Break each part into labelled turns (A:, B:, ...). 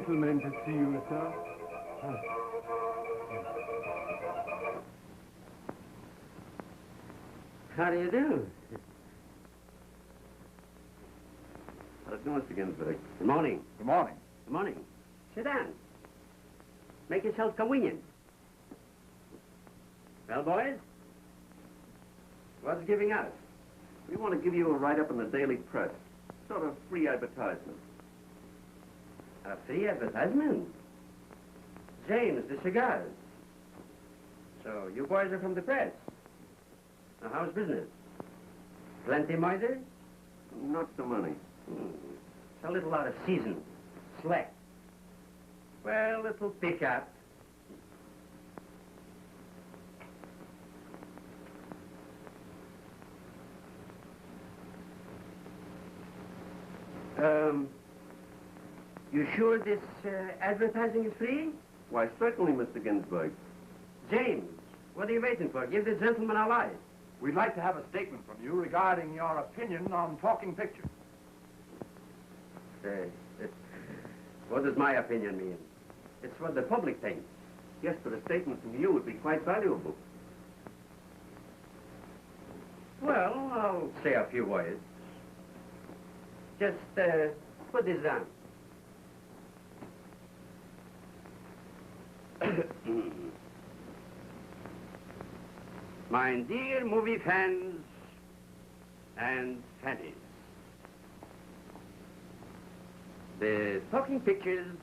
A: gentleman to see you, sir.
B: How do you do?
C: How's it going, Mr. Ginsburg?
B: Good morning.
D: Good morning.
B: Good morning. Sit down. Make yourself convenient. Well, boys? What's giving out?
C: We want to give you a write-up in the daily press. Sort of free advertisement.
B: A free advertisement? James, the cigars. So, you boys are from the press. Now, how's business? Plenty murder?
C: Not so many.
B: It's a little out of season. Slack. Well, it'll pick up. You sure this advertising is free?
C: Why, certainly, Mr. Ginsburg.
B: James, what are you waiting for? Give this gentleman a light.
D: We'd like to have a statement from you regarding your opinion on talking pictures.
B: What does my opinion mean? It's what the public thinks.
C: Yes, but a statement from you would be quite valuable.
B: Well, I'll say a few words. Just put this down. My dear movie fans and fannies, the talking pictures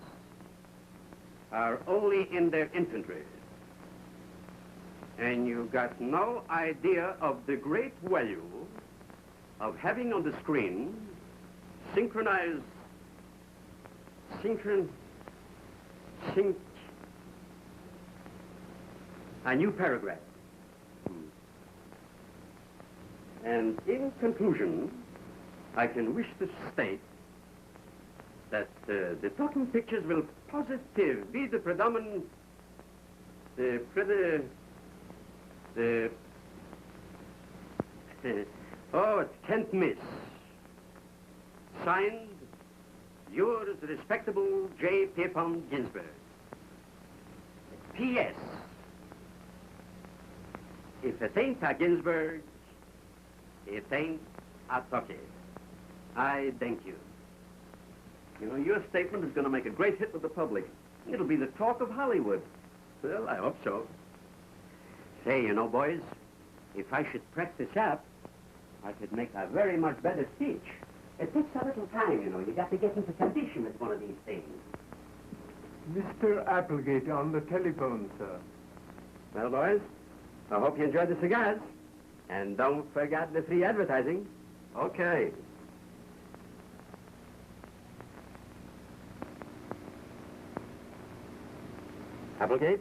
B: are only in their infantry. And you got no idea of the great value of having on the screen a new paragraph. And in conclusion, I can wish to state that the talking pictures will positive be the predominant, oh, it can't miss. Signed, yours respectable J. Pierpont Ginsburg. P.S. If it ain't a Ginsburg, it ain't a talkie. I thank you.
C: You know, your statement is going to make a great hit with the public. It'll be the talk of Hollywood.
B: Well, I hope so. Say, you know, boys, if I should practice up, I could make a very much better speech. It takes a little time, you know. You got to get into condition with one of these things.
A: Mr. Applegate on the telephone, sir.
B: Well, boys, I hope you enjoyed the cigars. And don't forget the free advertising.
C: Okay.
B: Applegate?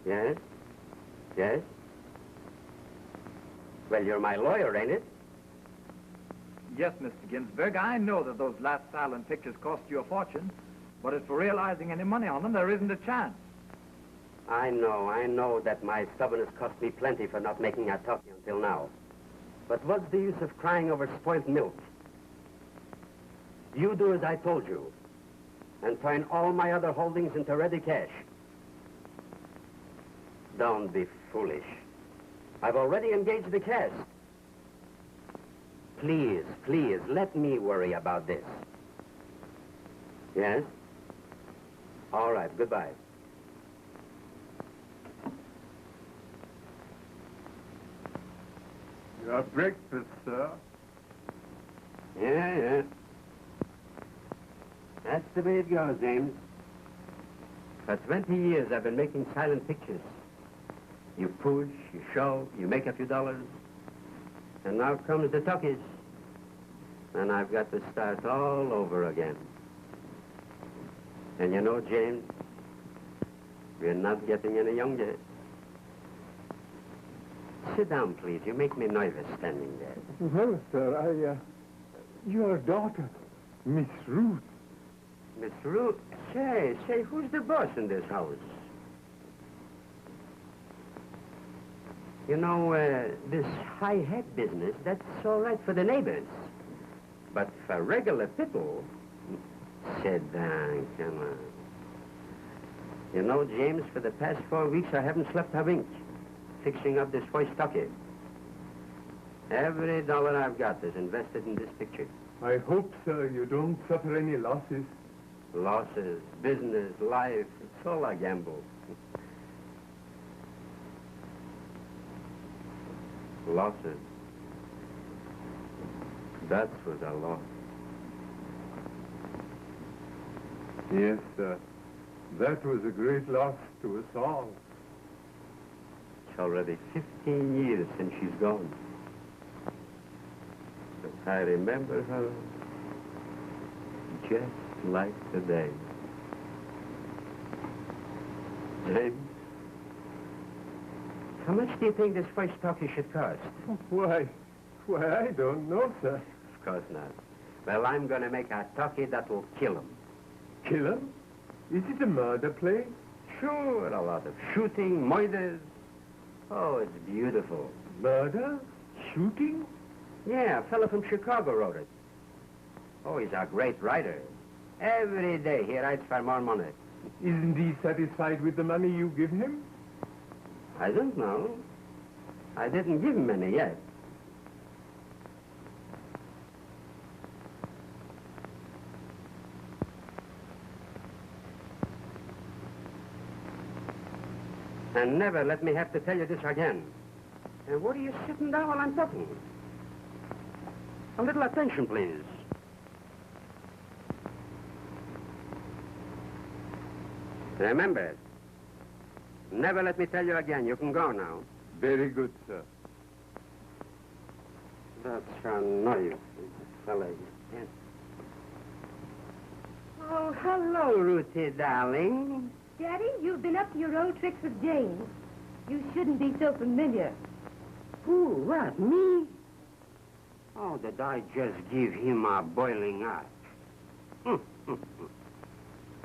B: Yes? Yes? Well, you're my lawyer, ain't it?
E: Yes, Mr. Ginsburg, I know that those last silent pictures cost you a fortune, but as for realizing any money on them, there isn't a chance.
B: I know that my stubbornness cost me plenty for not making a talkie until now. But what's the use of crying over spoiled milk? You do as I told you, and turn all my other holdings into ready cash. Don't be foolish. I've already engaged the cast. Please, please, let me worry about this. Yes? All right, goodbye.
A: Your breakfast, sir.
B: Yeah. That's the way it goes, James. For 20 years, I've been making silent pictures. You push, you show, you make a few dollars. And now comes the talkies. And I've got to start all over again. And you know, James, we're not getting any younger. Sit down, please. You make me nervous standing there.
A: Well, sir, your daughter, Miss Ruth.
B: Miss Ruth? Say, who's the boss in this house? You know, this high hat business, that's all right for the neighbors. But for regular people, Sit down, come on. You know, James, for the past 4 weeks, I haven't slept a wink fixing up this first stocky. Every dollar I've got is invested in this picture.
A: I hope, sir, you don't suffer any losses.
B: Losses, business, life, it's all a gamble. Losses. That was a loss.
A: Yes, sir. That was a great loss to us all.
B: It's already 15 years since she's gone. But I remember her just like today. James, how much do you think this first talkie should cost?
A: Why, I don't know, sir.
B: Of course not. Well, I'm going to make a talkie that will kill him.
A: Kill him? Is it a murder play?
B: Sure, a lot of shooting, murders. Oh, it's beautiful.
A: Murder? Shooting?
B: Yeah, a fellow from Chicago wrote it. Oh, he's a great writer. Every day he writes for more money.
A: Isn't he satisfied with the money you give him?
B: I don't know. I didn't give him any yet. And never let me have to tell you this again. And what are you sitting down while I'm talking? A little attention, please. Remember, never let me tell you again. You can go now.
A: Very good, sir.
B: That's a noise, fella. Yes. Oh, hello, Ruthie, darling.
F: Daddy, you've been up to your old tricks with James. You shouldn't be so familiar.
B: Who, what, me? Oh, did I just give him a boiling eye? Well,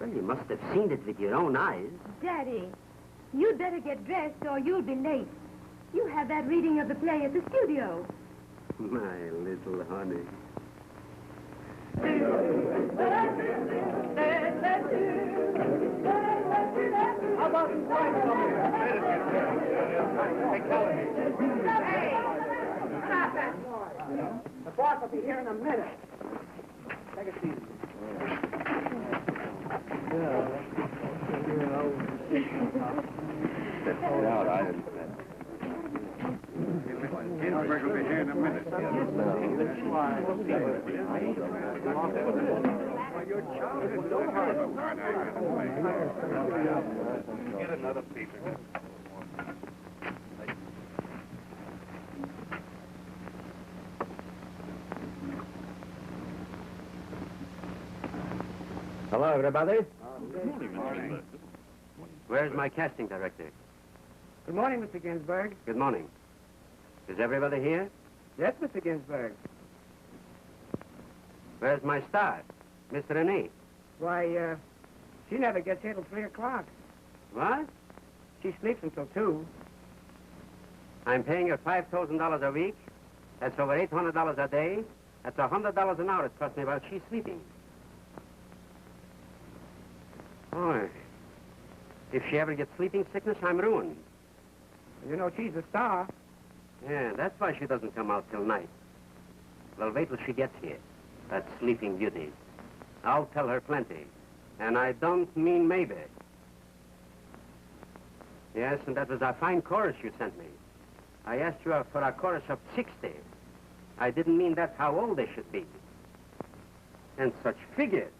B: you must have seen it with your own eyes.
F: Daddy, you'd better get dressed or you'll be late. You have that reading of the play at the studio.
B: My little honey.
D: How about some wine from here?
G: Hey, stop that noise. The boss will be here in a minute. Take a seat.
B: All right.
D: Ginsburg will be here in a minute. Your child is so hard. Get another piece.
B: Hello, everybody.
C: Good morning, Mr. Ginsburg.
B: Where's my casting director?
G: Good morning, Mr. Ginsburg.
B: Good morning. Is everybody here?
G: Yes, Mr. Ginsburg.
B: Where's my star, Miss Renee?
G: Why, she never gets here till 3 o'clock.
B: What?
G: She sleeps until 2.
B: I'm paying her $5,000 a week. That's over $800 a day. That's $100 an hour it costs me while she's sleeping. Oh, if she ever gets sleeping sickness, I'm ruined.
G: You know, she's a star.
B: Yeah, that's why she doesn't come out till night. Well, wait till she gets here. That sleeping beauty. I'll tell her plenty. And I don't mean maybe. Yes, and that was a fine chorus you sent me. I asked you for a chorus of 60. I didn't mean that's how old they should be. And such figures.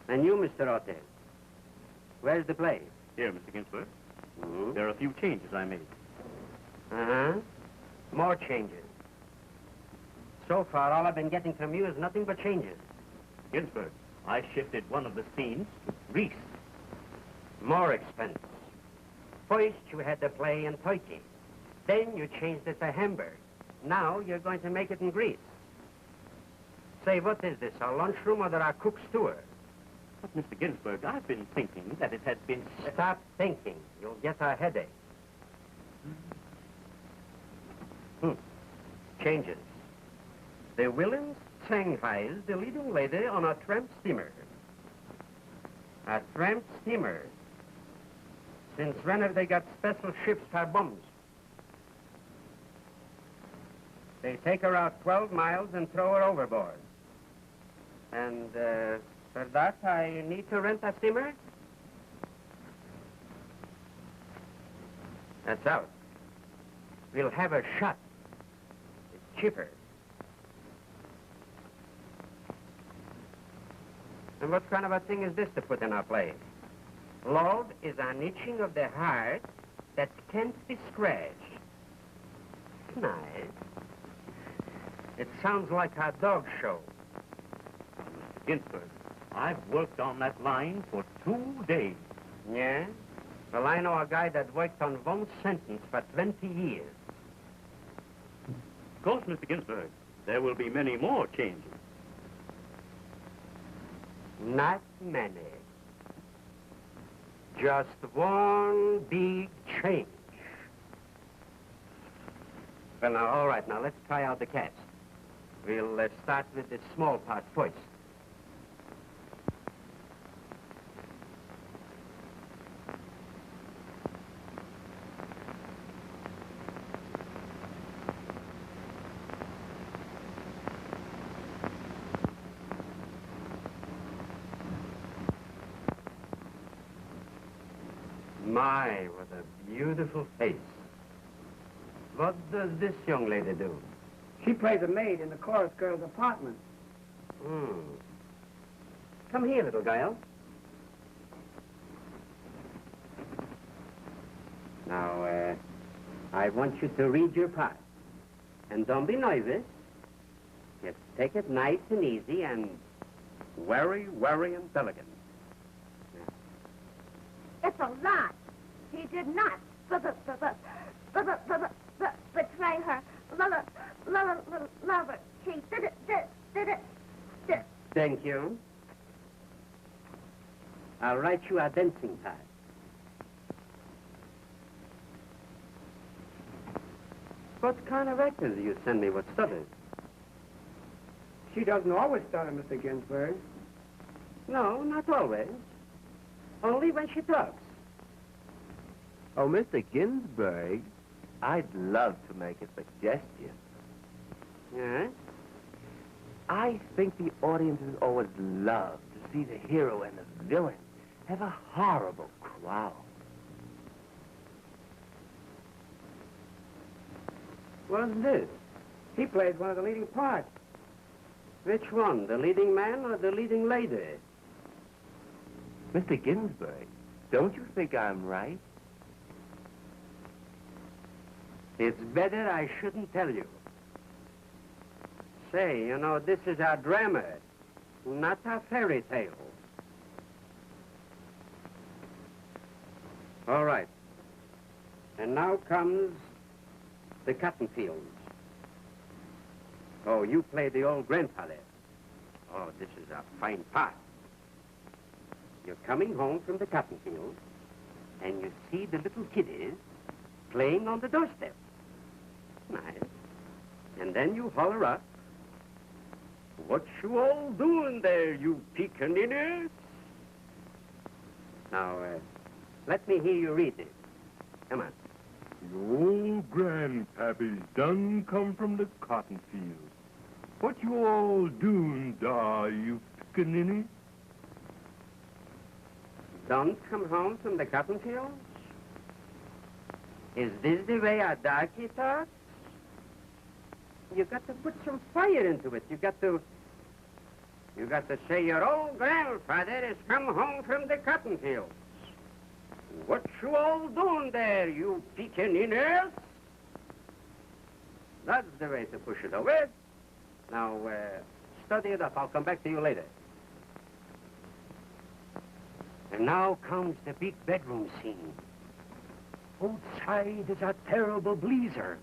B: And you, Mr. Otte, where's the play?
C: Here, Mr. Ginsburg.
B: Mm-hmm.
C: There are a few changes I made.
B: Uh-huh. More changes. So far, all I've been getting from you is nothing but changes.
C: Ginsburg, I shifted one of the scenes to Greece.
B: More expense. First, you had the play in Turkey. Then you changed it to Hamburg. Now you're going to make it in Greece. Say, what is this, a lunchroom or a cook's tour?
C: But, Mr. Ginsburg, I've been thinking that it had been...
B: Stop thinking. You'll get a headache. Changes. The Willens Shanghai's the leading lady on a tramp steamer. A tramp steamer. Since when have they got special ships for bums? They take her out 12 miles and throw her overboard. And for that, I need to rent a steamer? That's out. We'll have her shot. It's cheaper. And what kind of a thing is this to put in our play? Love is an itching of the heart that can't be scratched. Nice. It sounds like a dog show.
C: Ginsburg, I've worked on that line for 2 days.
B: Yeah? Well, I know a guy that worked on one sentence for 20 years.
C: Of course, Mr. Ginsburg, there will be many more changes.
B: Not many. Just one big change. Well, now, all right, now let's try out the cast. We'll start with the small part first. My, what a beautiful face. What does this young lady do?
G: She plays a maid in the chorus girl's apartment.
B: Come here, little girl. Now, I want you to read your part. And don't be nervous. Just take it nice and easy and very, very intelligent.
F: It's a lie. He did not betray her lover. She did it.
B: Thank you. I'll write you a dancing part. What kind of actors do you send me with stutters?
G: She doesn't always stutter, Mr. Ginsburg.
B: No, not always. Only when she talks.
H: Oh, Mr. Ginsburg, I'd love to make a suggestion.
B: Yeah?
H: I think the audiences always love to see the hero and the villain have a horrible quarrel.
B: What's this?
G: He plays one of the leading parts.
B: Which one, the leading man or the leading lady?
H: Mr. Ginsburg, don't you think I'm right?
B: It's better I shouldn't tell you. Say, you know, this is a drama, not a fairy tale. All right. And now comes the cotton fields. Oh, you play the old grandfather. Oh, this is a fine part. You're coming home from the cotton field, and you see the little kiddies playing on the doorstep. Nice. And then you holler up, "What you all doing there, you pickaninnies?" Now, let me hear you read it. Come on.
A: The old grandpappy's done come from the cotton field. What you all doing dar, you pickaninny?
B: Don't come home from the cotton fields? Is this the way a darky talks? You got to put some fire into it. You got to say your old grandfather has come home from the cotton fields. What you all doing there, you pickaninnies? That's the way to push it over. Now, study it up. I'll come back to you later. And now comes the big bedroom scene. Outside is a terrible blizzard.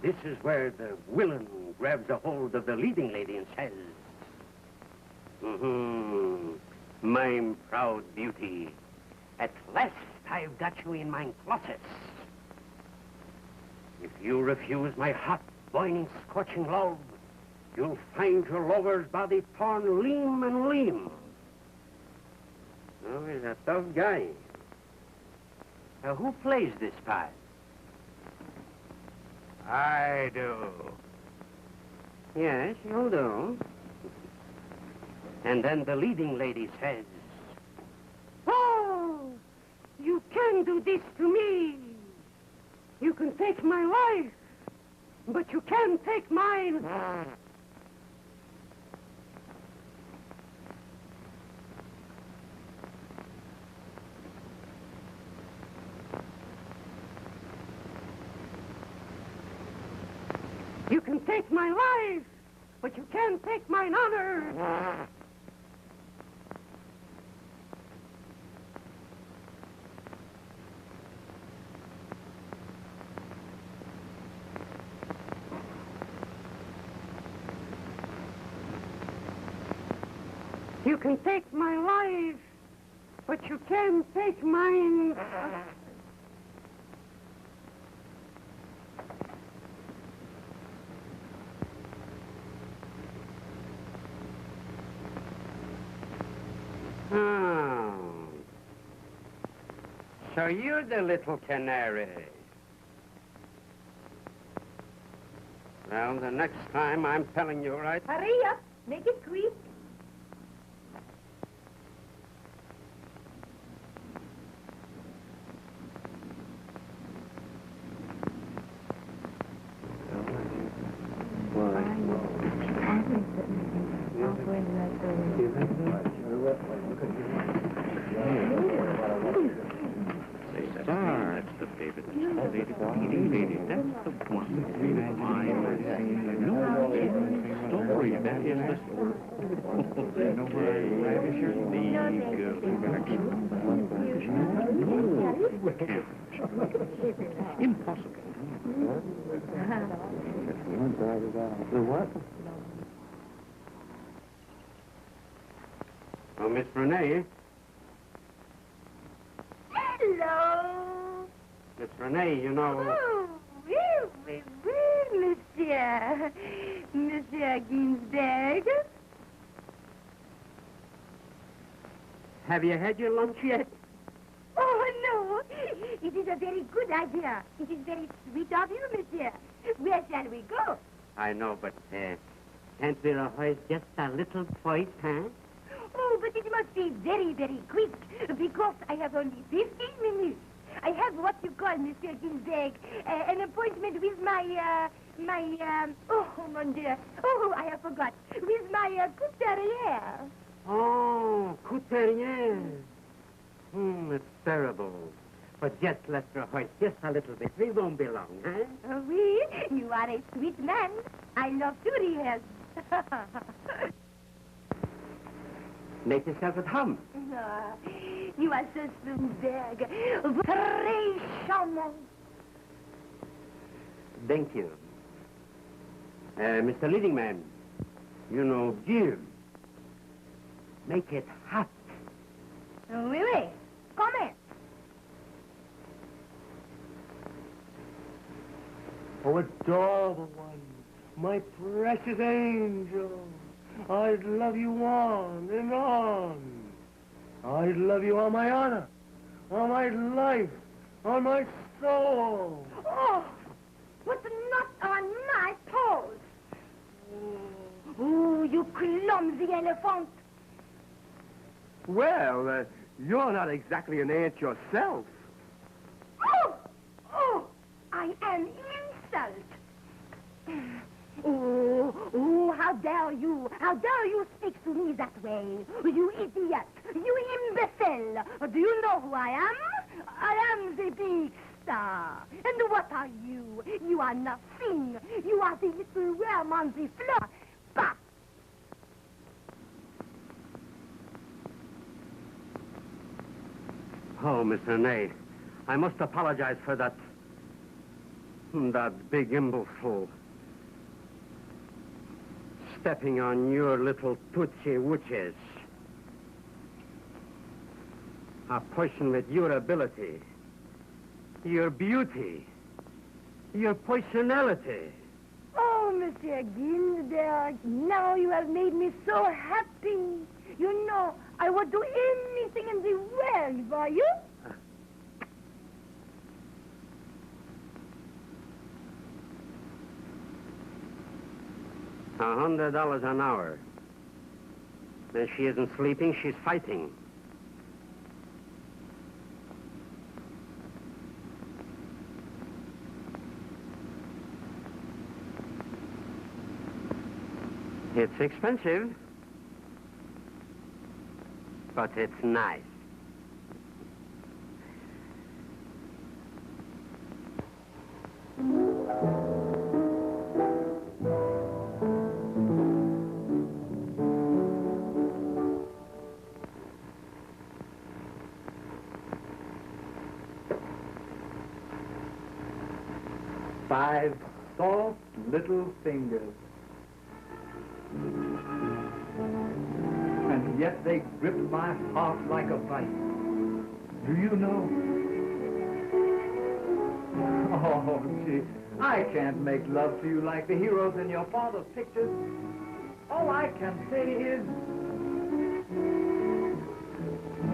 B: This is where the villain grabs a hold of the leading lady and says, "My proud beauty, at last I've got you in my clutches. If you refuse my hot, boiling, scorching love, you'll find your lover's body torn limb and limb. Oh, he's a tough guy. Who plays this part?
H: I do.
B: Yes, you do. And then the leading lady says,
F: Oh, you can do this to me. You can take my life, but you can't take mine. You can take my life, but you can't take mine honor. You can take my life, but you can't take mine.
B: Oh. So you're the little canary. Well, the next time I'm telling you right.
F: Hurry up. Make it quick.
C: That's the favorite. Lady. That's the one. Story. That is the story. Impossible.
B: The what? Oh, Miss Renee.
F: Hello.
B: Miss Renee, you know...
F: Oh, oui, monsieur. Monsieur Ginsburg.
B: Have you had your lunch yet?
F: Oh, no. It is a very good idea. It is very sweet of you, monsieur. Where shall we go?
B: I know, but can't we rehearse just a little twice, huh?
F: Oh, but it must be very, very quick, because I have only 15 minutes. I have what you call, Monsieur Ginsburg, an appointment with my, oh, mon Dieu. Oh, I have forgot. With my couturière.
B: Oh, couturière. It's terrible. But just let's rehearse just a little bit. We won't be long, huh?
F: Oh, oui, you are a sweet man. I love to rehearse.
B: Make yourself at home.
F: You are so Ginsburg. Très charmant.
B: Thank you. Mr. Leading Man, you know, give. Make it hot.
F: Oui, oui. Comment?
H: Oh, adorable one, my precious angel. I'd love you on and on. I'd love you on my honor, on my life, on my soul.
F: Oh, but not on my toes. Oh, you clumsy elephant.
H: Well, you're not exactly an ant yourself.
F: Oh, I am insult. Oh, how dare you? How dare you speak to me that way? You idiot! You imbecile! Do you know who I am? I am the big star. And what are you? You are nothing. You are the little worm on the floor. Bah!
B: Oh, Miss Renee, I must apologize for that big imbecile. Stepping on your little tootsie wooches. A person with your ability, your beauty, your personality.
F: Oh, Monsieur Ginsburg, now you have made me so happy. You know, I would do anything in the world for you.
B: $100 an hour. When she isn't sleeping, she's fighting. It's expensive, but it's nice.
E: Five soft little fingers. And yet they grip my heart like a vice. Do you know? Oh, gee, I can't make love to you like the heroes in your father's pictures. All I can say is,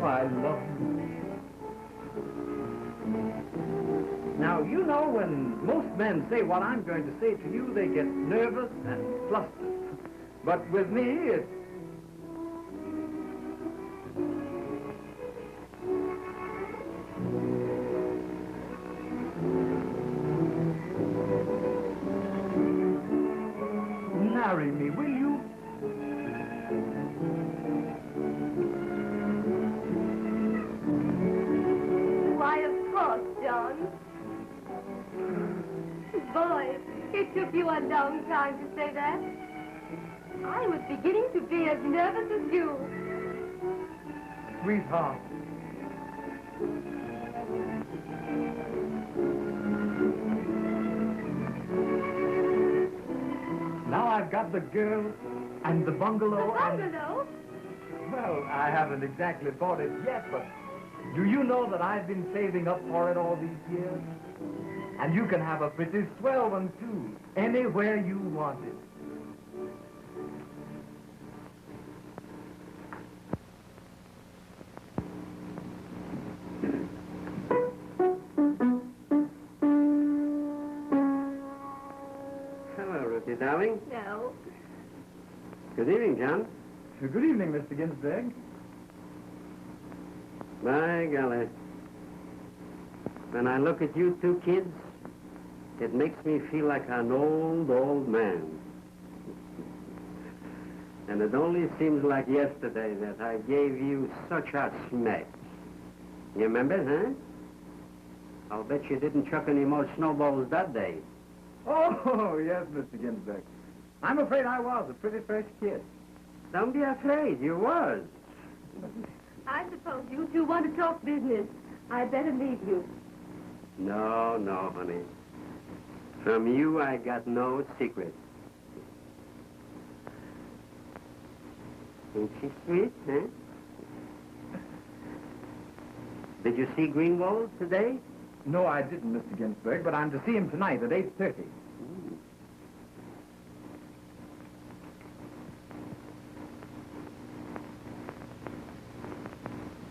E: oh, I love you. Now, you know, when most men say what I'm going to say to you, they get nervous and flustered. But with me, it's... Marry me, will you?
F: Why, of course, John. Boy, it took you a long time to say that. I was beginning to be as nervous as you.
E: Sweetheart. Now I've got the girl and the bungalow.
F: The bungalow?
E: Well, I haven't exactly bought it yet, but do you know that I've been saving up for it all these years? And you can have a pretty swell one, too, anywhere you want it.
B: Hello, Ruthie, darling.
F: No.
B: Good evening, John.
E: Good evening, Mr. Ginsburg.
B: By golly. When I look at you two kids, it makes me feel like an old man. And it only seems like yesterday that I gave you such a smack. You remember, huh? I'll bet you didn't chuck any more snowballs that day.
E: Oh, yes, Mr. Ginsburg. I'm afraid I was a pretty fresh kid.
B: Don't be afraid, you was.
F: I suppose you two want to talk business. I'd better leave you.
B: No, honey. From you, I got no secret. Ain't she sweet, huh? Did you see Greenwald today?
E: No, I didn't, Mr. Ginsburg, but I'm to see him tonight at 8:30.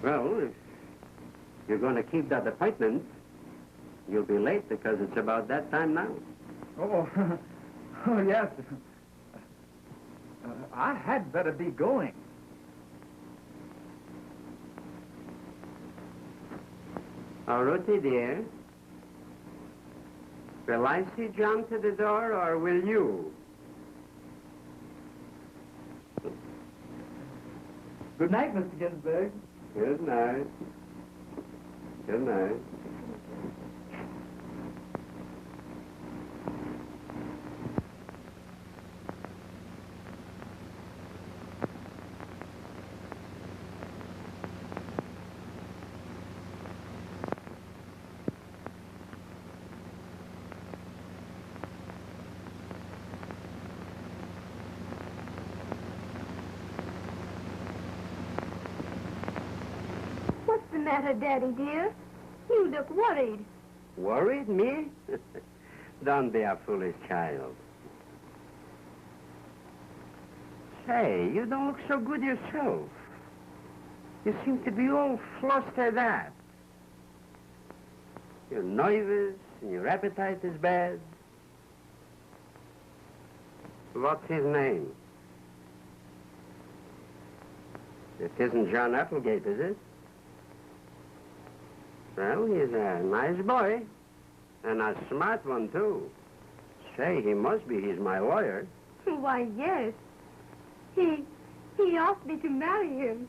B: Well, if you're going to keep that appointment, you'll be late because it's about that time now.
E: Oh, oh yes. I had better be going.
B: Oh, Ruthie, dear, will I see John to the door, or will you?
E: Good night, Mr. Ginsburg.
B: Good night. Good night.
F: What's the matter, Daddy, dear? You look worried.
B: Worried, me? Don't be a foolish child. Say, you don't look so good yourself. You seem to be all flustered out. You're nervous and your appetite is bad. What's his name? It isn't John Applegate, is it? Well, he's a nice boy. And a smart one, too. Say, he must be. He's my lawyer.
F: Why, yes. He asked me to marry him.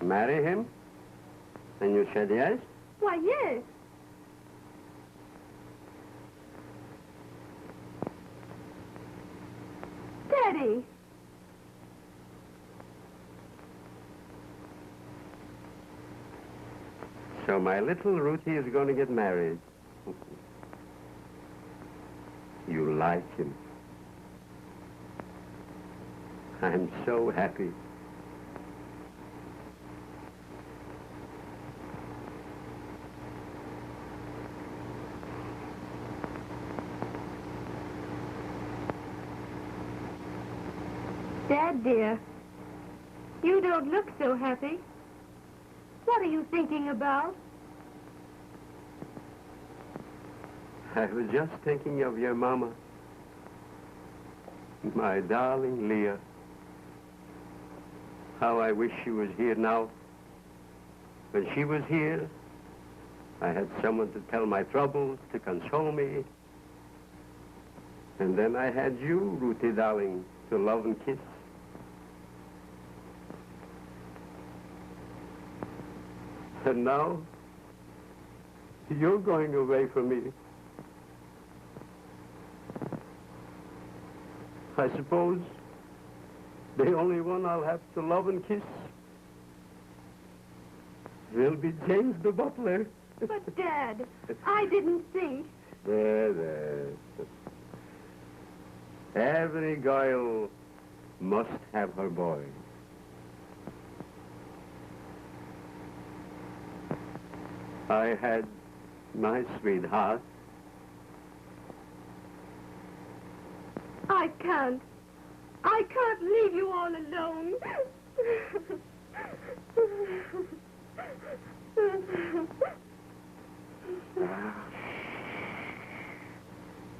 B: Marry him? And you said yes?
F: Why, yes. Daddy.
B: So my little Ruthie is going to get married. You like him. I'm so happy.
F: Dad, dear, you don't look so happy. What are you thinking about?
B: I was just thinking of your mama. My darling Leah. How I wish she was here now. When she was here, I had someone to tell my troubles, to console me. And then I had you, Ruthie darling, to love and kiss. And now, you're going away from me. I suppose the only one I'll have to love and kiss will be James the butler.
F: But, Dad, I didn't think.
B: There. Every girl must have her boy. I had my sweetheart.
F: I can't leave you all alone.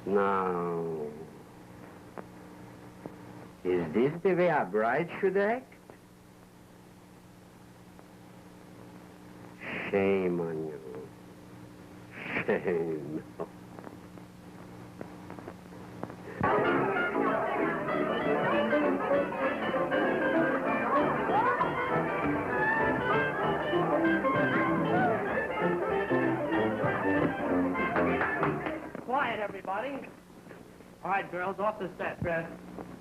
B: Now, is this the way a bride should act? Shame on you. Shame.
G: Quiet, everybody. All right, girls, off the set. Dress.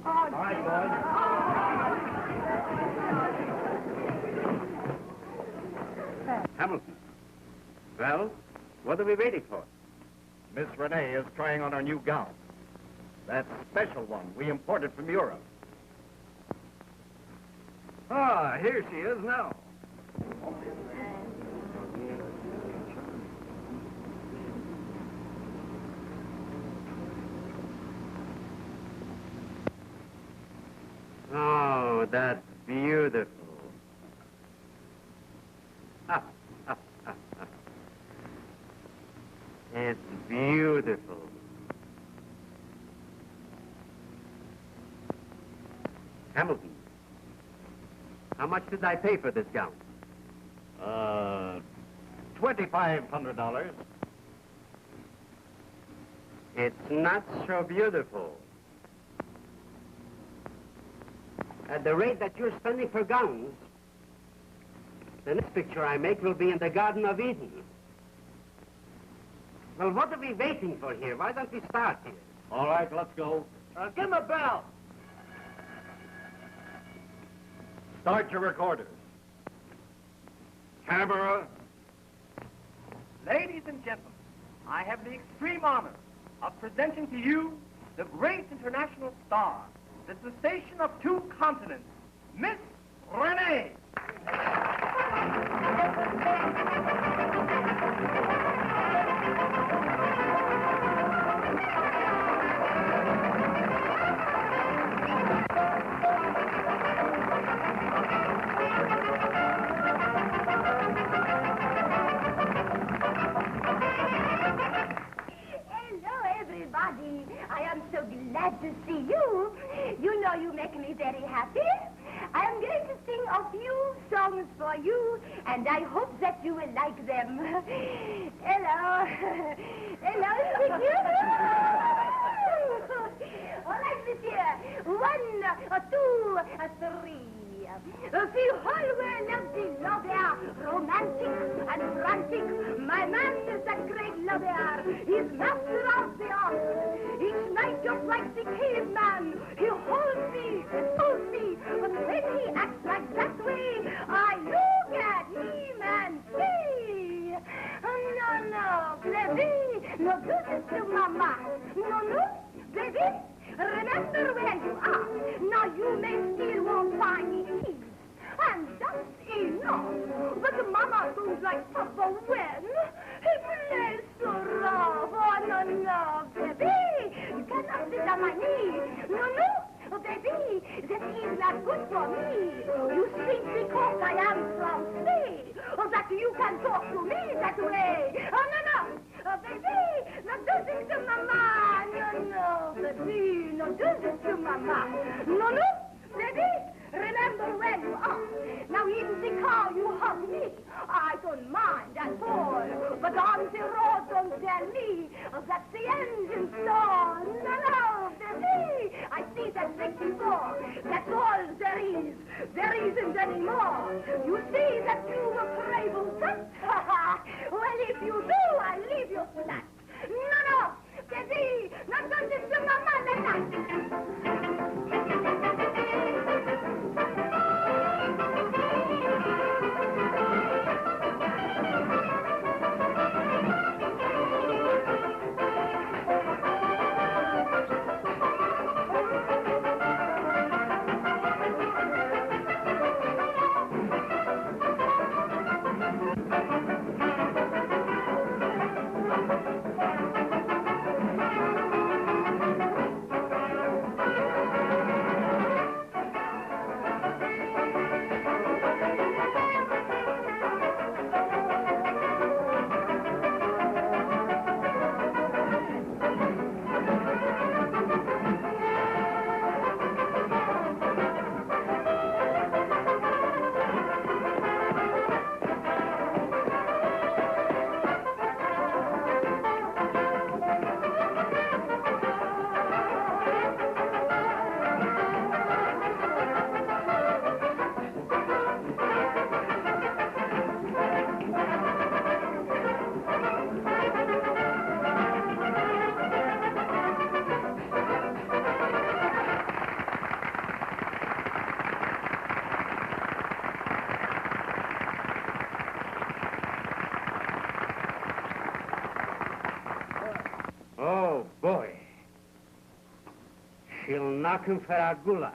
F: Oh,
G: All right, boys.
B: Hamilton. Well, what are we waiting for?
E: Miss Renee is trying on her new gown. That special one we imported from Europe.
D: Ah, here she is now.
B: Oh, that's beautiful. It's beautiful. Hamilton, how much did I pay for this gown?
E: $2,500.
B: It's not so beautiful. At the rate that you're spending for gowns, the next picture I make will be in the Garden of Eden. Well, what are we waiting for here? Why don't we start here?
E: All right, let's go.
G: Give him a bell.
E: Start your recorders. Camera.
G: Ladies and gentlemen, I have the extreme honor of presenting to you the great international star, the sensation of two continents, Miss Renee.
F: glad to see you. You know you make me very happy. I am going to sing a few songs for you, and I hope that you will like them. Hello. Hello, monsieur. All right, monsieur. 1, 2, 3. The whole world loves the lover, romantic and frantic. My man is a great lover. He's master of the art. Each night just like the caveman, he holds me and pulls me. But when he acts like that way, I look at him and see. No, baby, no do this to mama. No, baby. Remember where you are. Now you may still won't find me keys. And that's enough. But Mama don't like Papa when he plays so rough. Oh, no, baby. You cannot sit on my knee. No, oh, baby, that is not good for me. You think because I am Francais, that you can talk to me that way. Oh, no. Oh, baby, not do this to Mama. No, baby, not do this to Mama. No, baby, remember where you are. Now in the car you hug me. I don't mind at all. But on the road, don't tell me that the engine's stalled. No, baby, I see that 64. That's all there is. There isn't any more. You see that you were crable cut? Well, if you do, I'll leave you flat. No, baby, not going to do Mama like that.
B: Oh, boy. She'll knock him for our goulash.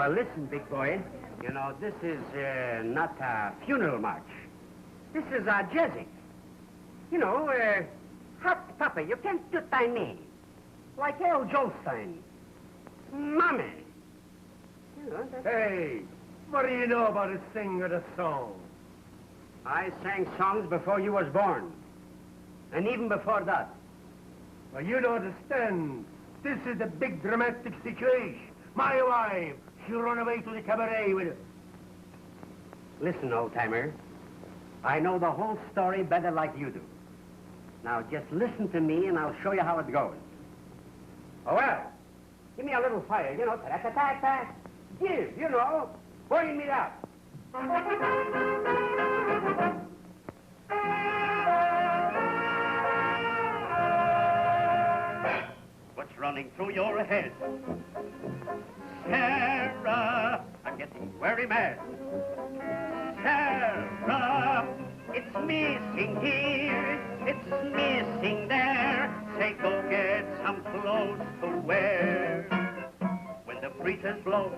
B: Well, listen, big boy. You know, this is not a funeral march. This is a jazzing. You know, hot papa, you can't do thy name. Like L. Jostein. Mommy. You know,
H: Hey, what do you know about a sing or a song?
B: I sang songs before you was born. And even before that.
H: Well, you don't understand. This is a big dramatic situation. My wife, she run away to the cabaret with her.
B: Listen, old-timer. I know the whole story better like you do. Now, just listen to me, and I'll show you how it goes. Oh, well, give me a little fire, you know, ta-ta-ta-ta. Give, you know, burn me up.
G: What's running through your head? Sarah, I'm getting very mad. Sarah, it's missing here, it's missing there. Say, go get some clothes to wear. When the breezes blow,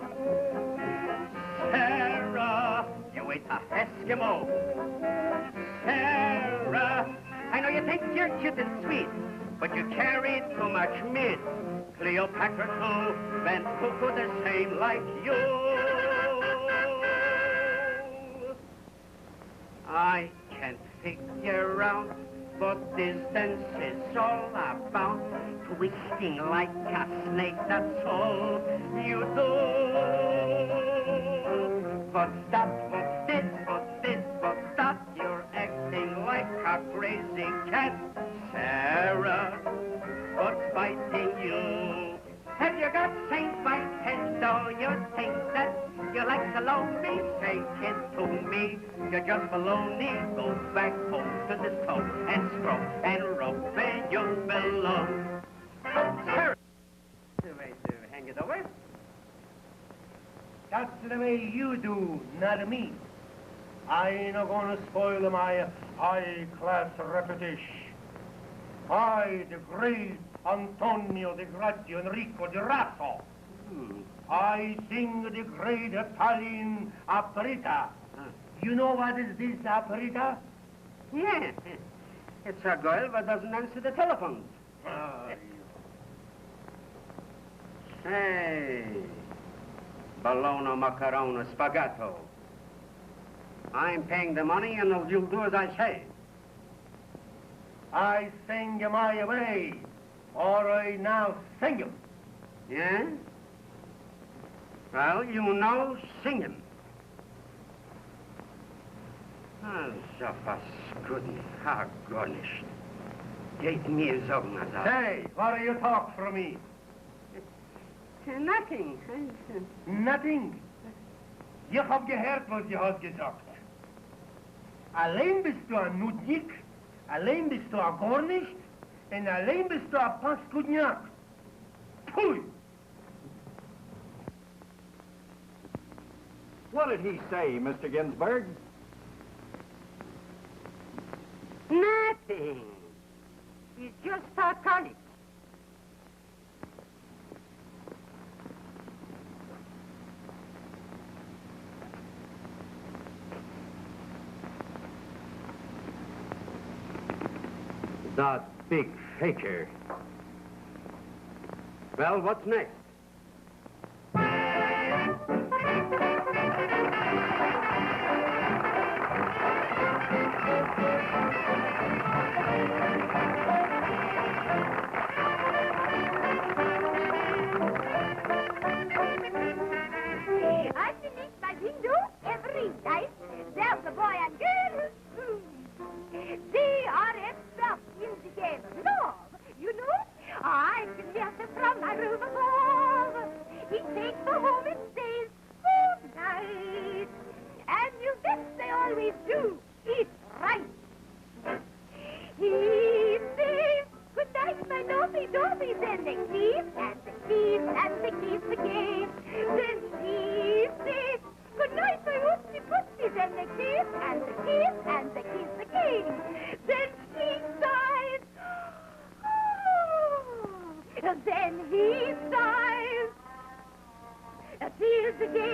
G: Sarah, you ain't a Eskimo. Sarah, I know you think you're cute and sweet, but you carry too much meat. Cleopatra too, went cuckoo the same like you. I can't figure out what this dance is all about. Twisting like a snake, that's all you do. What's that, what's this, what's this, what's that? You're acting like a crazy cat. Sarah, what's biting you? Have you got Saint Vincent? Do you think that you like salami? Say it to me. You're just baloney. Go back home to the stove and scrub and rub where you belong. Sarah, the way to hang it over.
H: That's the way you do, not me. I ain't gonna spoil my high-class reputation. I, the great Antonio de Grazio Enrico di Rasso. I sing the great Italian operetta. You know what is this operetta?
B: Yeah, it's a girl that doesn't answer the telephone. Say, Bologna, macaroni, spaghetto. I'm paying the money and you'll do as I say.
H: I sing my way, or I now sing him.
B: Yeah? Well, you know, sing him. Zapaskudny, ha gornish. Geht mir so, Nazar.
H: Say, what do you talk for me?
B: Nothing.
H: Nothing. Ich hab gehört, was du hast gesagt. Allein bist du ein Nudnik, allein bist du ein Gornicht, und allein bist du ein Paskudniak. Pfui!
I: What did he say, Mr. Ginsburg?
F: Nothing. He's just taught college.
B: That big faker. Well, what's next?
F: I finish my window every night. There's a boy and girl. They are experts in the game of love. You know, I can hear them from my room above. He takes her home and says, good night. And you bet they always do. It's right. He says, good night, my dopey. Then they kiss and they kiss and they kiss again. Then he says, good night, my oopsie-poopsie. Then they kiss and they kiss and they kiss again. Then she sighs. Oh. Then he sighs. Tears again.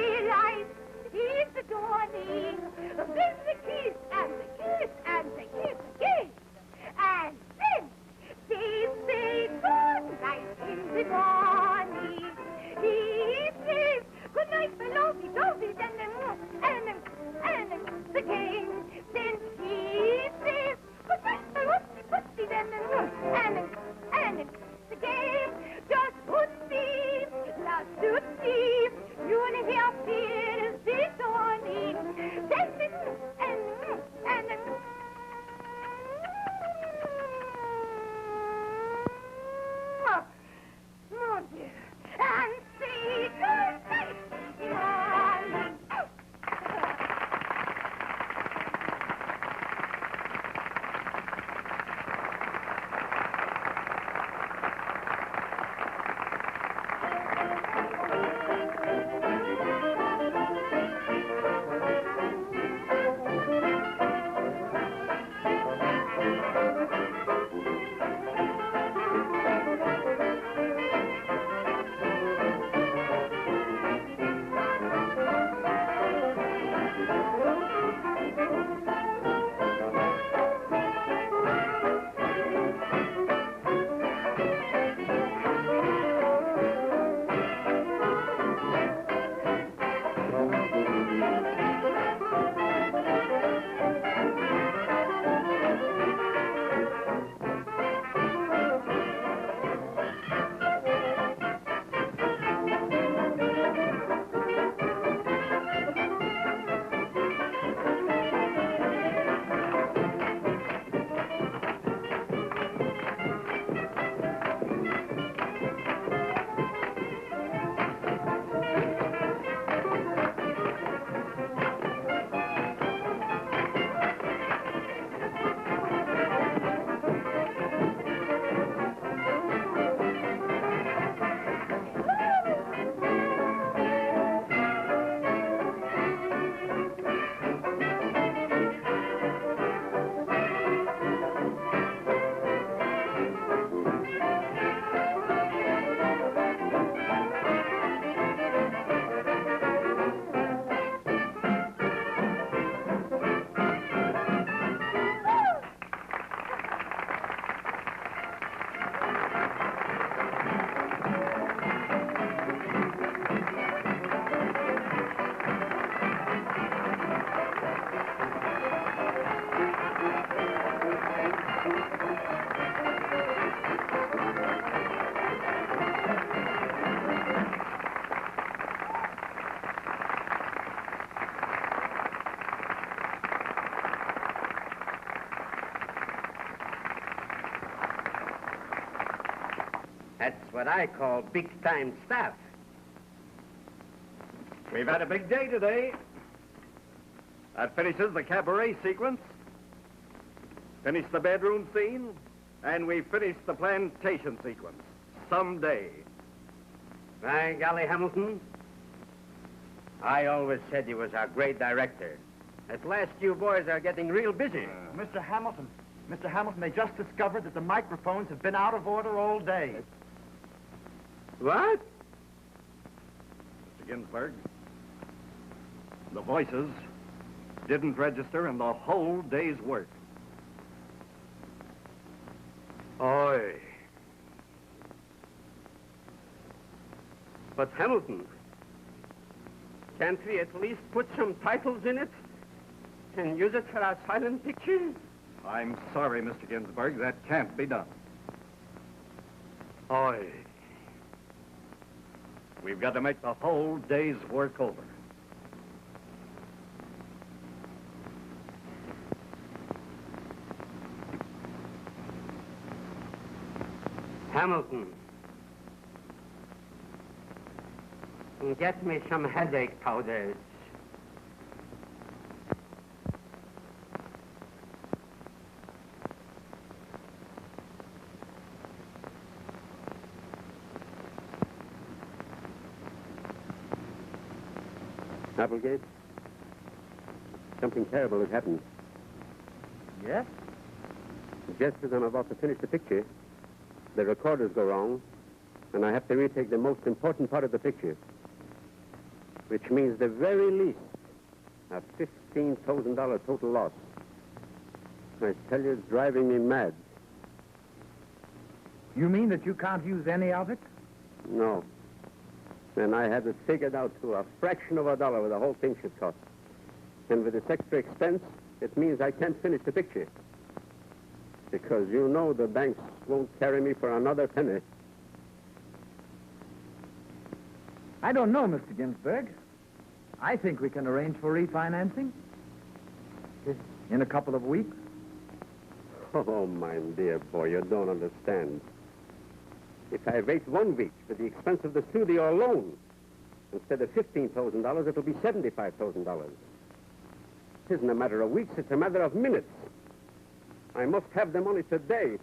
B: That's what I call big-time stuff.
I: We've had a big day today. That finishes the cabaret sequence, finished the bedroom scene, and we finished the plantation sequence. Someday.
B: By golly, Hamilton, I always said you was a great director. At last, you boys are getting real busy.
D: Mr. Hamilton, they just discovered that the microphones have been out of order all day.
B: What?
I: Mr. Ginsburg, the voices didn't register in the whole day's work.
B: Oi. But Hamilton, can't we at least put some titles in it and use it for our silent picture?
I: I'm sorry, Mr. Ginsburg, that can't be done.
B: Oi.
I: We've got to make the whole day's work over.
B: Hamilton, get me some headache powders. Applegate, something terrible has happened.
E: Yes?
B: Just as I'm about to finish the picture, the recorders go wrong, and I have to retake the most important part of the picture, which means the very least a $15,000 total loss. I tell you, it's driving me mad.
E: You mean that you can't use any of it?
B: No. And I have it figured out to a fraction of a dollar what the whole thing should cost. And with this extra expense, it means I can't finish the picture. Because you know the banks won't carry me for another penny.
E: I don't know, Mr. Ginsburg. I think we can arrange for refinancing in a couple of weeks.
B: Oh, my dear boy, you don't understand. If I wait 1 week for the expense of the studio alone, instead of $15,000, it'll be $75,000. It isn't a matter of weeks, it's a matter of minutes. I must have the money today.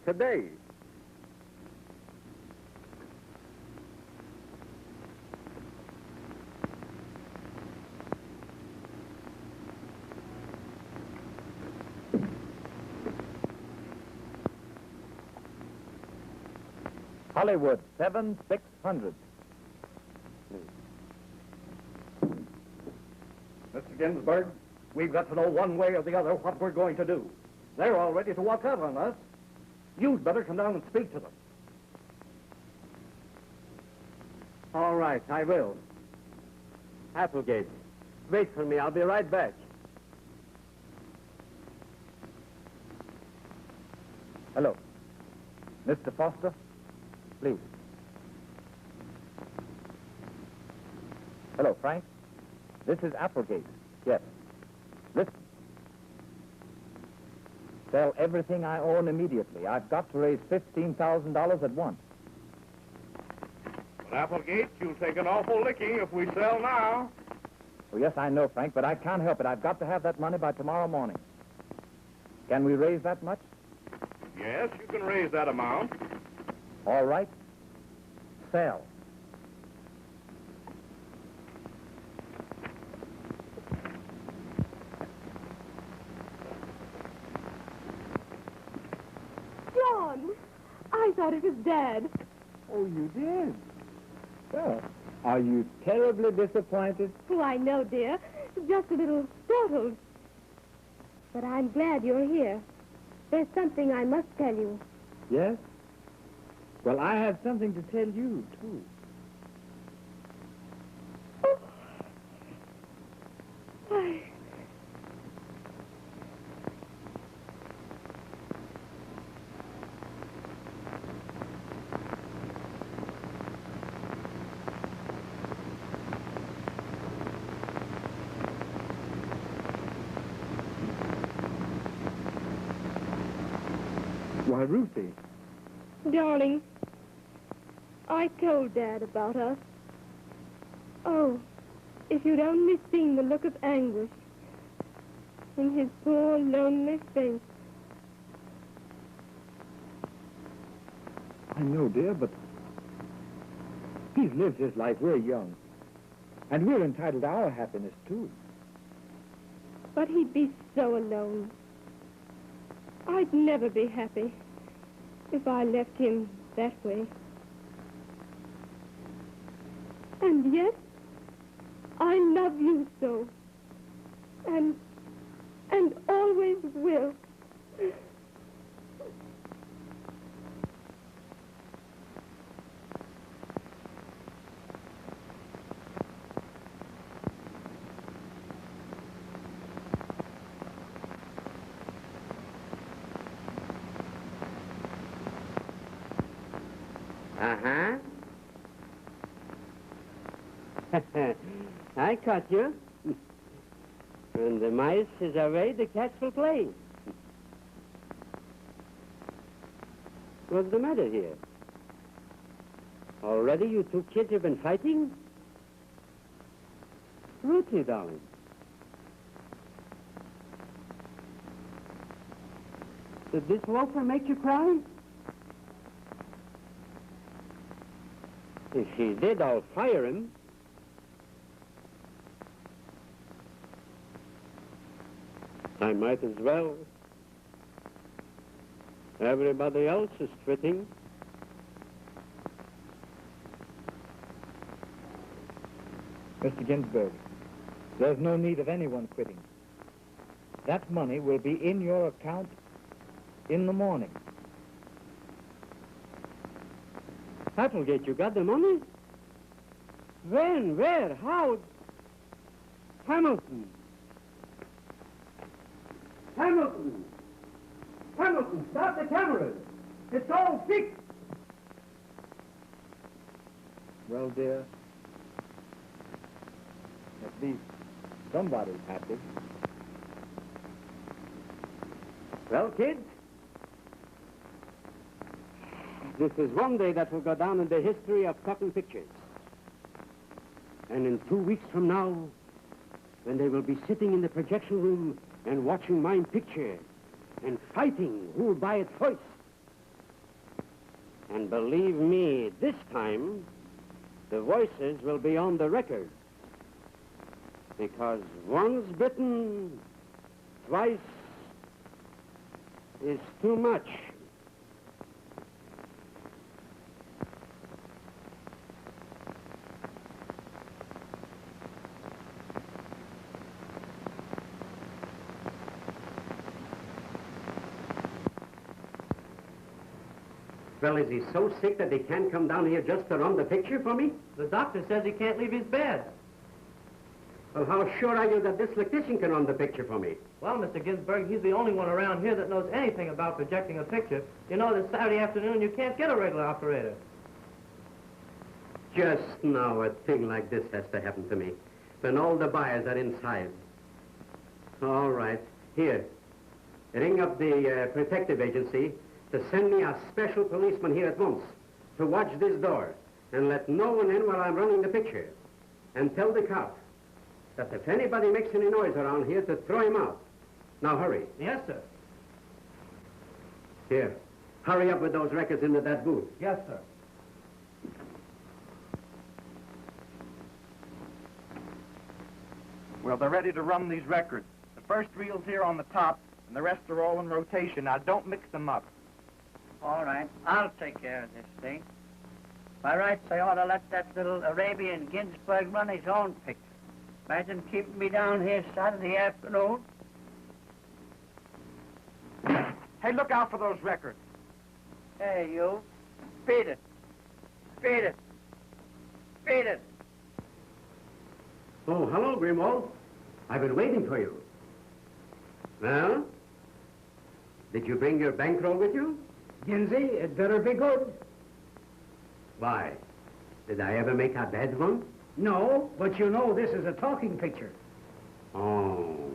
E: Hollywood, 7,600.
I: Mr. Ginsburg, we've got to know one way or the other what we're going to do. They're all ready to walk out on us. You'd better come down and speak to them.
B: All right, I will. Applegate, wait for me. I'll be right back.
E: Hello. Mr. Foster, please. Hello, Frank. This is Applegate. Yes. Listen. Sell everything I own immediately. I've got to raise $15,000 at once.
D: Applegate, you'll take an awful licking if we sell now.
E: Oh, yes, I know, Frank, but I can't help it. I've got to have that money by tomorrow morning. Can we raise that much?
D: Yes, you can raise that amount.
E: All right. Sell.
F: John, I thought it was Dad.
E: Oh, you did? Well, are you terribly disappointed?
F: Oh, I know, dear. Just a little startled. But I'm glad you're here. There's something I must tell you.
E: Yes? Well, I have something to tell you, too.
F: Oh. Why?
E: Why, Ruthie.
F: Darling,
J: I told Dad about us. Oh, if you'd only seen the look of anguish in his poor, lonely face.
E: I know, dear, but he's lived his life. We're young. And we're entitled to our happiness, too.
J: But he'd be so alone. I'd never be happy if I left him that way. And yet, I love you so. And always will.
B: Uh-huh. I caught you. When the mice is away, the cats will play. What's the matter here? Already you two kids have been fighting? Ruthie, darling. Did this loafer make you cry? If he did, I'll fire him. I might as well. Everybody else is quitting.
E: Mr. Ginsburg, there's no need of anyone quitting. That money will be in your account in the morning.
B: Applegate, you got the money? When? Where? How? Hamilton! Hamilton! Hamilton, stop the cameras! It's all fixed!
E: Well, dear, at least somebody's happy.
B: Well, kids, this is one day that will go down in the history of talking pictures. And in 2 weeks from now, when they will be sitting in the projection room and watching my picture and fighting who'll buy it first. And believe me, this time, the voices will be on the record. Because once bitten, twice is too much. Well, is he so sick that he can't come down here just to run the picture for me?
D: The doctor says he can't leave his bed.
B: Well, how sure are you that this electrician can run the picture for me?
D: Well, Mr. Ginsburg, he's the only one around here that knows anything about projecting a picture. You know, this Saturday afternoon, you can't get a regular operator.
B: Just now, a thing like this has to happen to me, when all the buyers are inside. All right. Here, ring up the protective agency to send me a special policeman here at once to watch this door and let no one in while I'm running the picture. And tell the cop that if anybody makes any noise around here, to throw him out. Now, hurry.
D: Yes, sir.
B: Here, hurry up with those records into that booth.
D: Yes, sir.
K: Well, they're ready to run these records. The first reel's here on the top, and the rest are all in rotation. Now, don't mix them up.
G: All right, I'll take care of this thing. By rights, I ought to let that little Arabian Ginsburg run his own picture. Imagine keeping me down here Saturday afternoon.
K: Hey, look out for those records.
G: Hey, you. Feed it. Feed it. Feed it.
B: Oh, hello, Grimwald. I've been waiting for you. Well, did you bring your bankroll with you?
E: Ginsy, it better be good.
B: Why? Did I ever make a bad one?
E: No, but you know this is a talking picture.
B: Oh.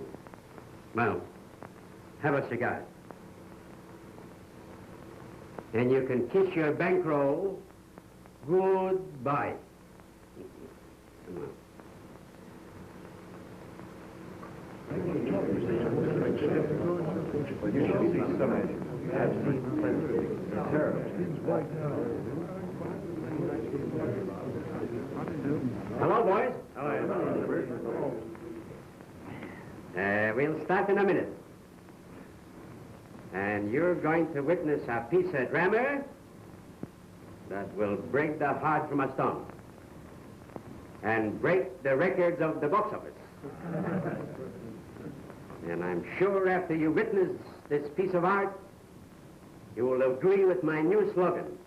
B: Well, have a cigar. And you can kiss your bankroll Goodbye. Come on. Hello, boys. We'll start in a minute. And you're going to witness a piece of drama that will break the heart from a stone and break the records of the box office. And I'm sure after you witness this piece of art, you will agree with my new slogan.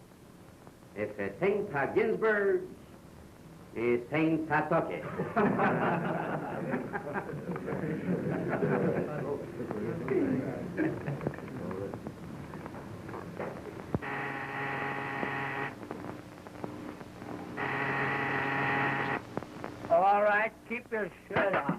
B: If it ain't a Ginsburg, it ain't a Tucky.
G: All right, keep your shirt on.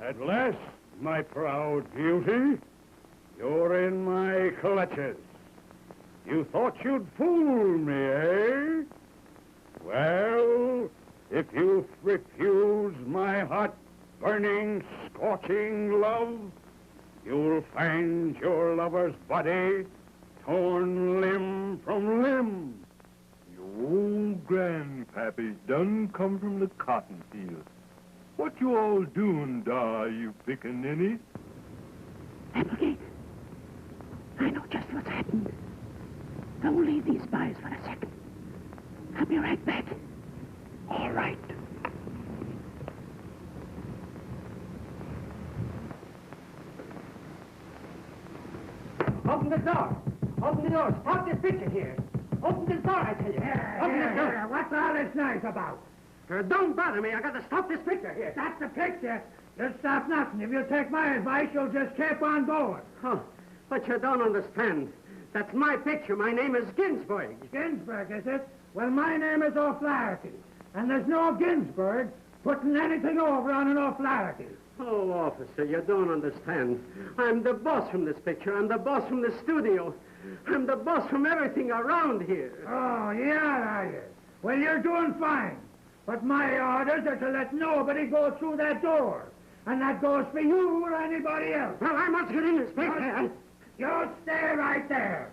A: At last, my proud beauty, you're in my clutches. You thought you'd fool me, eh? Well, if you refuse my hot, burning, scorching love, you'll find your lover's body torn limb from limb. Your old grandpappy's done come from the cotton field. What you all doing, da, you pickaninny?
F: Applegate, I know just what's happened. Don't leave these spies for a second. I'll be right back.
B: All right.
D: Open the door. Open the door. Stop this picture here. Open the door, I tell you. Open the door.
G: What's all this noise about?
D: Don't bother me. I got to stop this picture here.
G: That's the picture. Just stop nothing. If you take my advice, you'll just keep on going.
B: Oh, but you don't understand. That's my picture. My name is Ginsburg.
G: Ginsburg, is it? Well, my name is O'Flaherty. And there's no Ginsburg putting anything over on an O'Flaherty.
B: Oh, officer, you don't understand. I'm the boss from this picture. I'm the boss from the studio. I'm the boss from everything around here.
G: Oh, yeah, are you? Well, you're doing fine. But my orders are to let nobody go through that door. And that goes for you or anybody else.
B: Well, I must get in this picture.
G: You stay right there.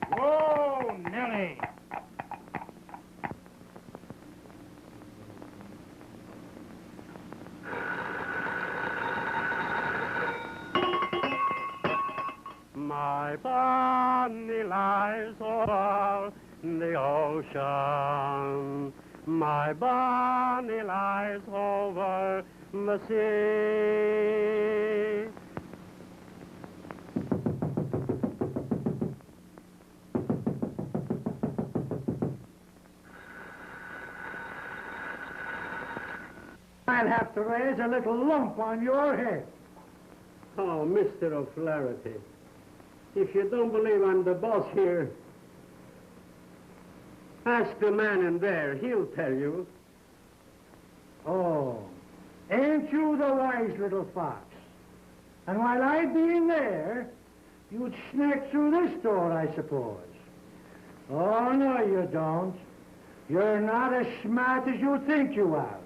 H: Whoa, Nellie!
B: My bonny lies over the ocean. My bonny lies over the sea.
G: I'll have to raise a little lump on your head.
B: Oh, Mr. O'Flaherty, if you don't believe I'm the boss here, ask the man in there. He'll tell you.
H: Oh, ain't you the wise little fox? And while I'd be in there, you'd snack through this door, I suppose. Oh, no, you don't. You're not as smart as you think you are.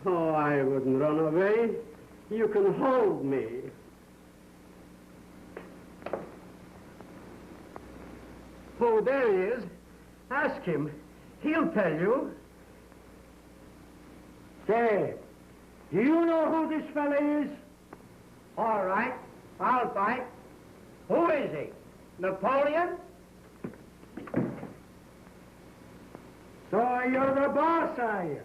B: Oh, I wouldn't run away. You can hold me. Oh, there he is. Ask him. He'll tell you.
H: Say, do you know who this fella is?
D: All right, I'll fight. Who is he? Napoleon?
H: So you're the boss, are you?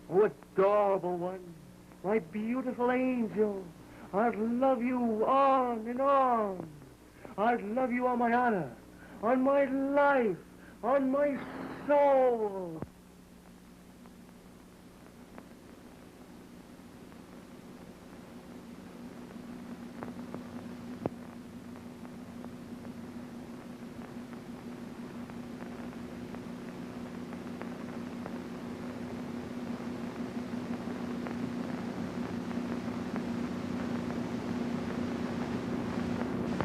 H: Oh, adorable one. My beautiful angel. I'd love you on and on. I'd love you on my honor, on my life, on my soul.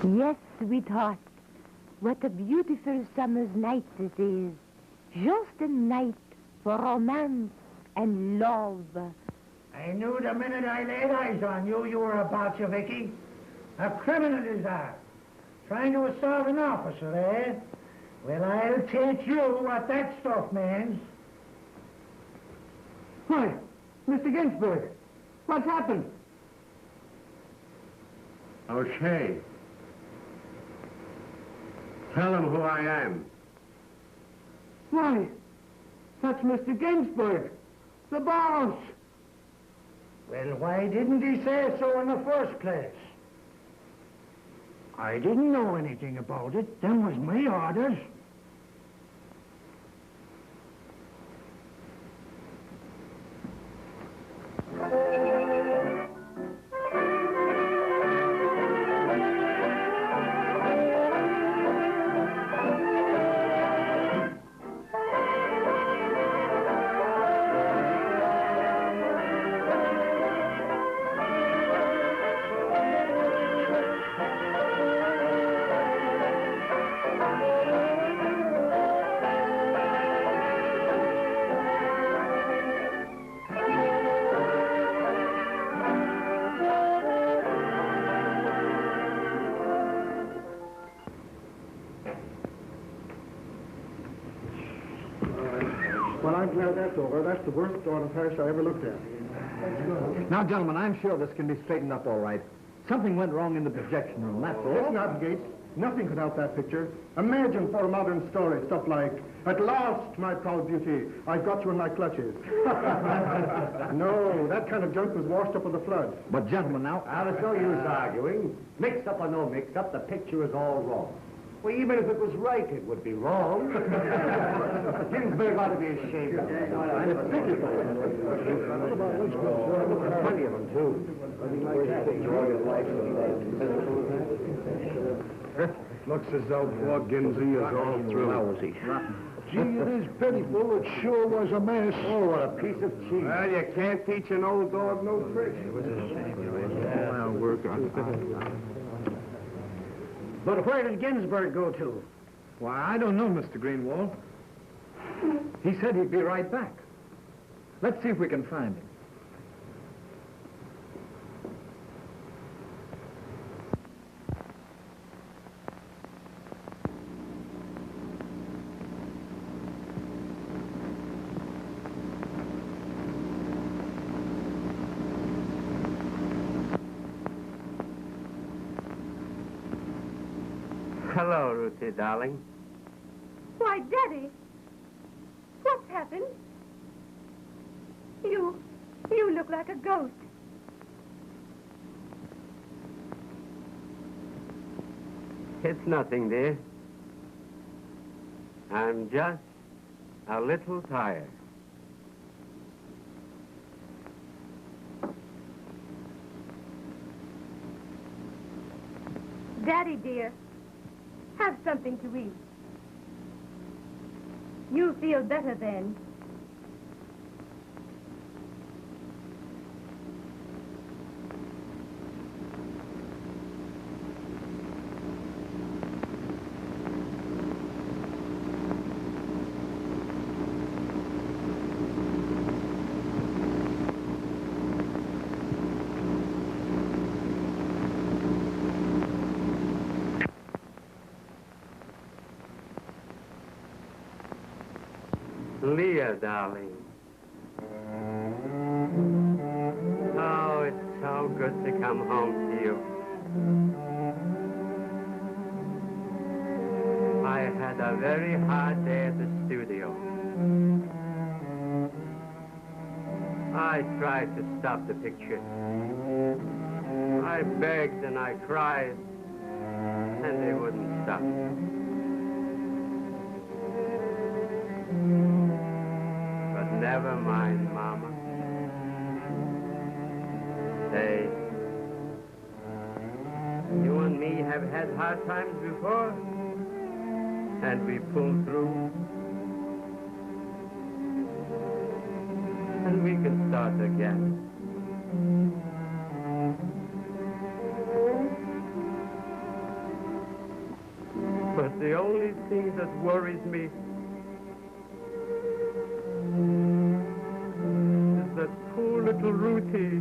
F: Yes, sweetheart. What a beautiful summer's night this is. Just a night for romance and love.
H: I knew the minute I laid eyes on you, you were a Bolsheviki. A criminal is that. Trying to assault an officer, eh? Well, I'll teach you what that stuff means.
B: Why, Mr. Ginsburg, what's happened? Okay. Tell him who I am.
H: Why, that's Mr. Ginsburg, the boss. Well, why didn't he say so in the first place? I didn't know anything about it. Them was my orders.
L: Well, I'm glad that's over. That's the worst door in Paris I ever looked at.
E: Now, gentlemen, I'm sure this can be straightened up all right. Something went wrong in the projection room, that's all.
L: Listen, Applegate, nothing could help that picture. Imagine for a modern story, stuff like, "At last, my proud beauty, I've got you in my clutches." No, that kind of junk was washed up with the flood.
E: But, gentlemen, now...
B: There's no use arguing. Mix up or no mix up, the picture is all wrong. Well, even if it was right, it would be wrong. Ginsburg ought to be ashamed of himself. And it's pitiful. Plenty of them, too.
L: Looks as though poor Ginsy is all through.
B: How was he?
L: Gee, it is pitiful. It sure was a mess.
B: Oh, what a piece of cheese.
L: Well, you can't teach an old dog no tricks. It was a shame. I'll work on it.
B: But where did Ginsburg go to?
E: Why, I don't know, Mr. Greenwald. He said he'd be right back. Let's see if we can find him.
B: Hello, Ruthie, darling.
J: Why, Daddy, what's happened? You look like a ghost.
B: It's nothing, dear. I'm just a little tired.
J: Daddy, dear, Have something to eat. You'll feel better then.
B: Leah, darling. Oh, it's so good to come home to you. I had a very hard day at the studio. I tried to stop the picture. I begged and I cried, and they wouldn't stop. Never mind, Mama. Say, you and me have had hard times before, and we pulled through. And we can start again. But the only thing that worries me little Ruthie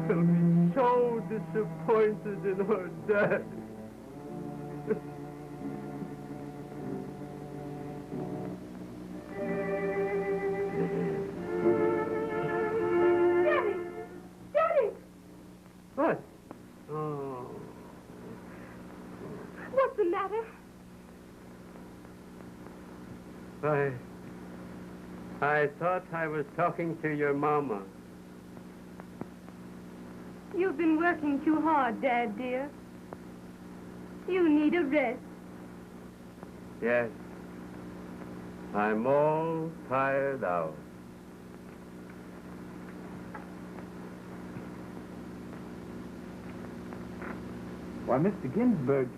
B: will be so disappointed in her dad.
J: Daddy! Daddy!
B: What? Oh.
J: What's the matter?
B: I thought I was talking to your mama.
J: You've been working too hard, Dad, dear. You need a rest.
B: Yes. I'm all tired out.
E: Why, Mr. Ginsburg.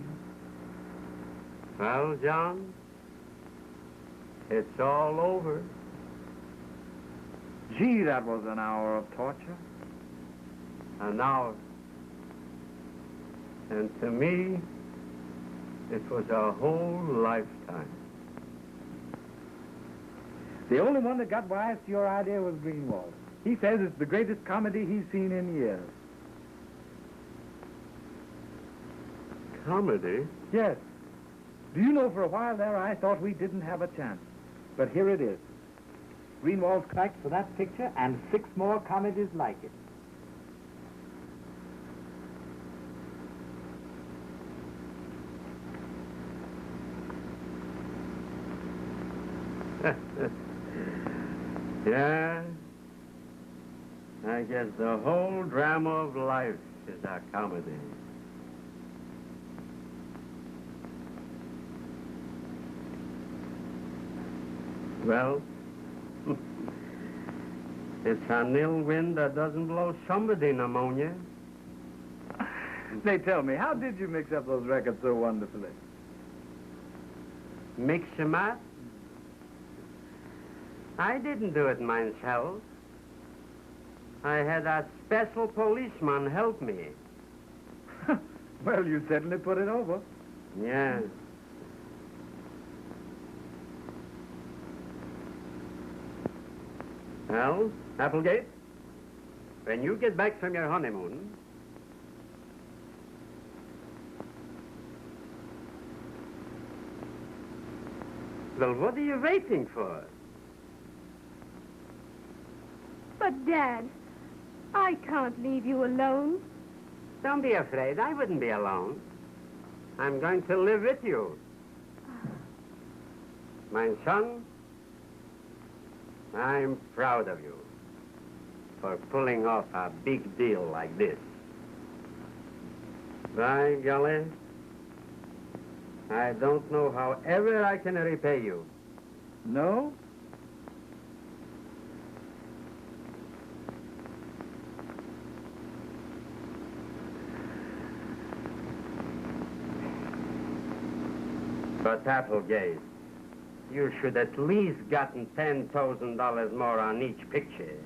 B: Well, John, it's all over.
E: Gee, that was an hour of torture.
B: An hour. And to me, it was a whole lifetime.
E: The only one that got wise to your idea was Greenwald. He says it's the greatest comedy he's seen in years.
B: Comedy?
E: Yes. Do you know, for a while there, I thought we didn't have a chance. But here it is. Greenwald's cracked for that picture and 6 more comedies like it.
B: Yeah. I guess the whole drama of life is a comedy. Well, it's an ill wind that doesn't blow somebody pneumonia.
E: Say, tell me, how did you mix up those records so wonderfully?
B: Mix them up? I didn't do it myself. I had a special policeman help me.
E: Well, you certainly put it over.
B: Yeah. Well, Applegate, when you get back from your honeymoon, well, what are you waiting for?
J: But, Dad, I can't leave you alone.
B: Don't be afraid. I wouldn't be alone. I'm going to live with you. My son, I'm proud of you for pulling off a big deal like this. By golly, I don't know how ever I can repay you.
E: No?
B: But Applegate, you should at least gotten $10,000 more on each picture.